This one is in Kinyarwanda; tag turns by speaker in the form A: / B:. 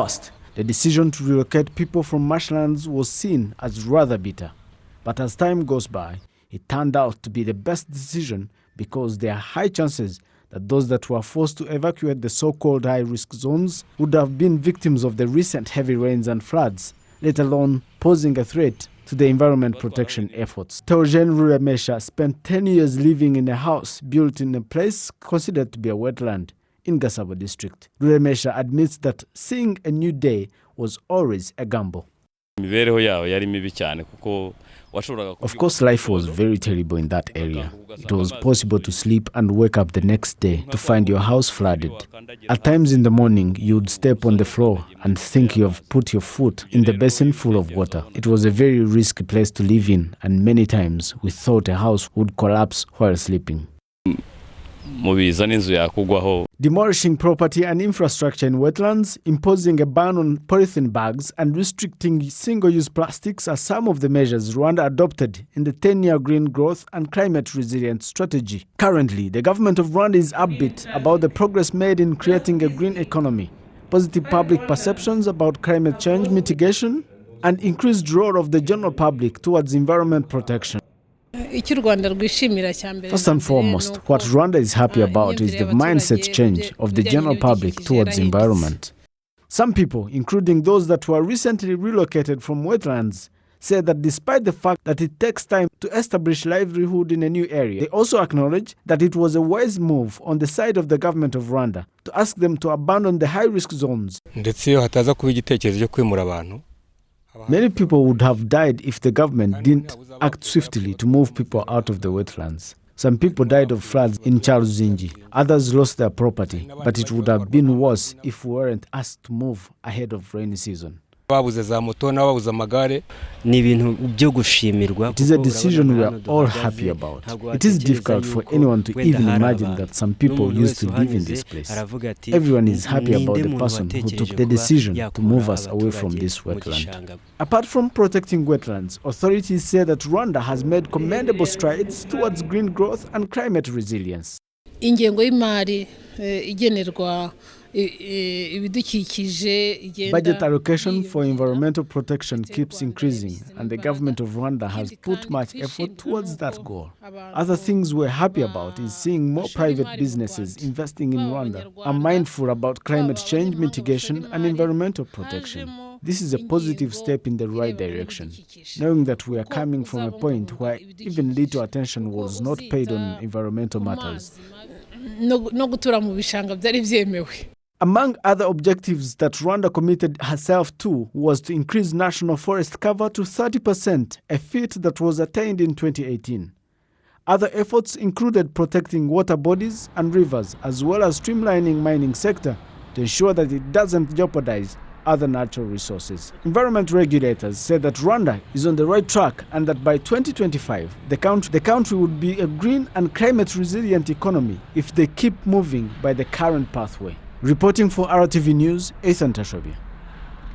A: First, the decision to relocate people from marshlands was seen as rather bitter. But as time goes by, it turned out to be the best decision because there are high chances that those that were forced to evacuate the so-called high-risk zones would have been victims of the recent heavy rains and floods, let alone posing a threat to the environment protection efforts. Theogene Ruremesha spent 10 years living in a house built in a place considered to be a wetland in Gasabo district. Ruremesha admits that seeing a new day was always a gamble. Of course, life was very terrible in that area. It was possible to sleep and wake up the next day to find your house flooded. At times in the morning, you'd step on the floor and think you have put your foot in the basin full of water. It was a very risky place to live in, and many times we thought a house would collapse while sleeping. Demolishing property and infrastructure in wetlands, imposing a ban on polythene bags and restricting single-use plastics are some of the measures Rwanda adopted in the 10-year Green Growth and Climate Resilience Strategy. Currently, the government of Rwanda is upbeat about the progress made in creating a green economy, positive public perceptions about climate change mitigation, and increased role of the general public towards environment protection. First and foremost, what Rwanda is happy about is the mindset change of the general public towards environment. Some people, including those that were recently relocated from wetlands, say that despite the fact that it takes time to establish livelihood in a new area, they also acknowledge that it was a wise move on the side of the government of Rwanda to ask them to abandon the high-risk zones. Many people would have died if the government didn't act swiftly to move people out of the wetlands. Some people died of floods in Charuzingi. Others lost their property, but it would have been worse if we weren't asked to move ahead of rainy season. It is a decision we are all happy about. It is difficult for anyone to even imagine that some people used to live in this place. Everyone is happy about the person who took the decision to move us away from this wetland. Apart from protecting wetlands, authorities say that Rwanda has made commendable strides towards green growth and climate resilience. Budget allocation for environmental protection keeps increasing, and the government of Rwanda has put much effort towards that goal. Other things we're happy about is seeing more private businesses investing in Rwanda and mindful about climate change mitigation and environmental protection. This is a positive step in the right direction, knowing that we are coming from a point where even little attention was not paid on environmental matters. Among other objectives that Rwanda committed herself to was to increase national forest cover to 30%, a feat that was attained in 2018. Other efforts included protecting water bodies and rivers, as well as streamlining mining sector to ensure that it doesn't jeopardize other natural resources. Environment regulators said that Rwanda is on the right track and that by 2025, the country would be a green and climate resilient economy if they keep moving by the current pathway. Reporting for RTV News, Athan Tashobya.